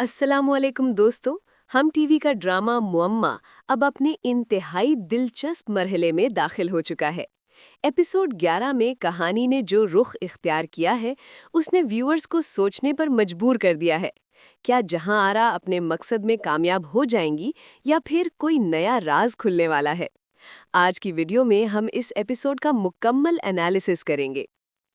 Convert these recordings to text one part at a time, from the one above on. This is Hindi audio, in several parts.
अस्सलामुअलैकुम दोस्तों। हम टीवी का ड्रामा मुअम्मा अब अपने इंतहाई दिलचस्प मरहले में दाखिल हो चुका है। एपिसोड 11 में कहानी ने जो रुख इख्तियार किया है उसने व्यूअर्स को सोचने पर मजबूर कर दिया है। क्या जहां आरा अपने मकसद में कामयाब हो जाएंगी या फिर कोई नया राज खुलने वाला है? आज की वीडियो में हम इस एपिसोड का मुकम्मल एनालिसिस करेंगे।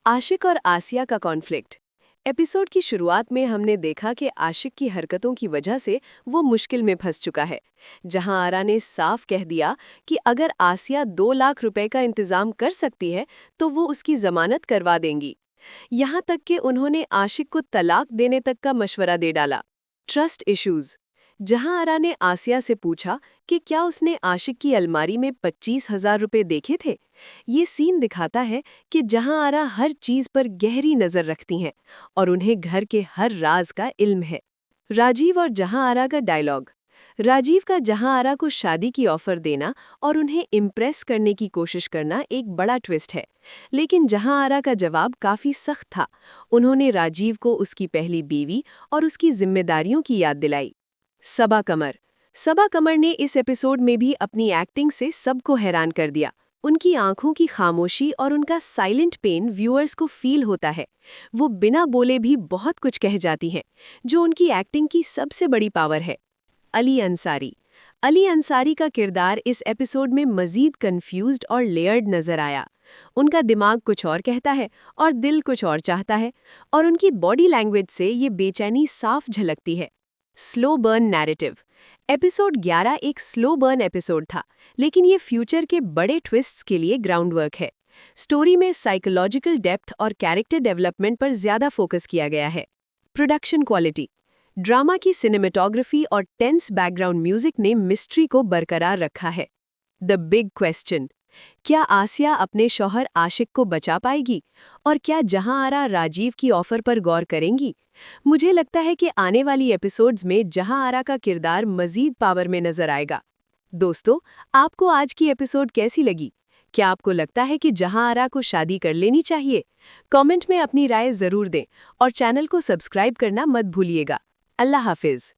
आशिक और आसिया का कॉन्फ्लिक्ट। एपिसोड की शुरुआत में हमने देखा कि आशिक की हरकतों की वजह से वो मुश्किल में फंस चुका है। जहां आरा ने साफ कह दिया कि अगर आसिया 2 लाख रुपए का इंतजाम कर सकती है तो वो उसकी जमानत करवा देंगी। यहाँ तक कि उन्होंने आशिक को तलाक देने तक का मशवरा दे डाला। Trust issues. जहां आरा ने आसिया से पूछा कि क्या उसने आशिक की अलमारी में 25,000 रुपए देखे थे। ये सीन दिखाता है कि जहां आरा हर चीज पर गहरी नजर रखती हैं और उन्हें घर के हर राज का इल्म है। राजीव और जहां आरा का डायलॉग। राजीव का जहां आरा को शादी की ऑफर देना और उन्हें इम्प्रेस करने की कोशिश करना एक बड़ा ट्विस्ट है, लेकिन जहां आरा का जवाब काफी सख्त था। उन्होंने राजीव को उसकी पहली बीवी और उसकी जिम्मेदारियों की याद दिलाई। सबा कमर। सबा कमर ने इस एपिसोड में भी अपनी एक्टिंग से सबको हैरान कर दिया। उनकी आंखों की खामोशी और उनका साइलेंट पेन व्यूअर्स को फील होता है। वो बिना बोले भी बहुत कुछ कह जाती हैं, जो उनकी एक्टिंग की सबसे बड़ी पावर है। अली अंसारी। अली अंसारी का किरदार इस एपिसोड में मजीद कंफ्यूज्ड और लेयर्ड नजर आया। उनका दिमाग कुछ और कहता है और दिल कुछ और चाहता है, और उनकी बॉडी लैंग्वेज से ये बेचैनी साफ झलकती है। Slow burn narrative. एपिसोड 11 एक स्लो बर्न एपिसोड था, लेकिन ये फ्यूचर के बड़े ट्विस्ट्स के लिए ग्राउंडवर्क है। स्टोरी में साइकोलॉजिकल डेप्थ और कैरेक्टर डेवलपमेंट पर ज्यादा फोकस किया गया है। Production quality. ड्रामा की सिनेमेटोग्राफी और टेंस बैकग्राउंड म्यूजिक ने मिस्ट्री को बरकरार रखा है। The big question. क्या आसिया अपने शौहर आशिक को बचा पाएगी? और क्या जहां आरा राजीव की ऑफर पर गौर करेंगी? मुझे लगता है कि आने वाली एपिसोड्स में जहां आरा का किरदार मजीद पावर में नजर आएगा। दोस्तों, आपको आज की एपिसोड कैसी लगी? क्या आपको लगता है कि जहां आरा को शादी कर लेनी चाहिए? कमेंट में अपनी राय जरूर दें और चैनल को सब्सक्राइब करना मत भूलिएगा। अल्लाह हाफिज।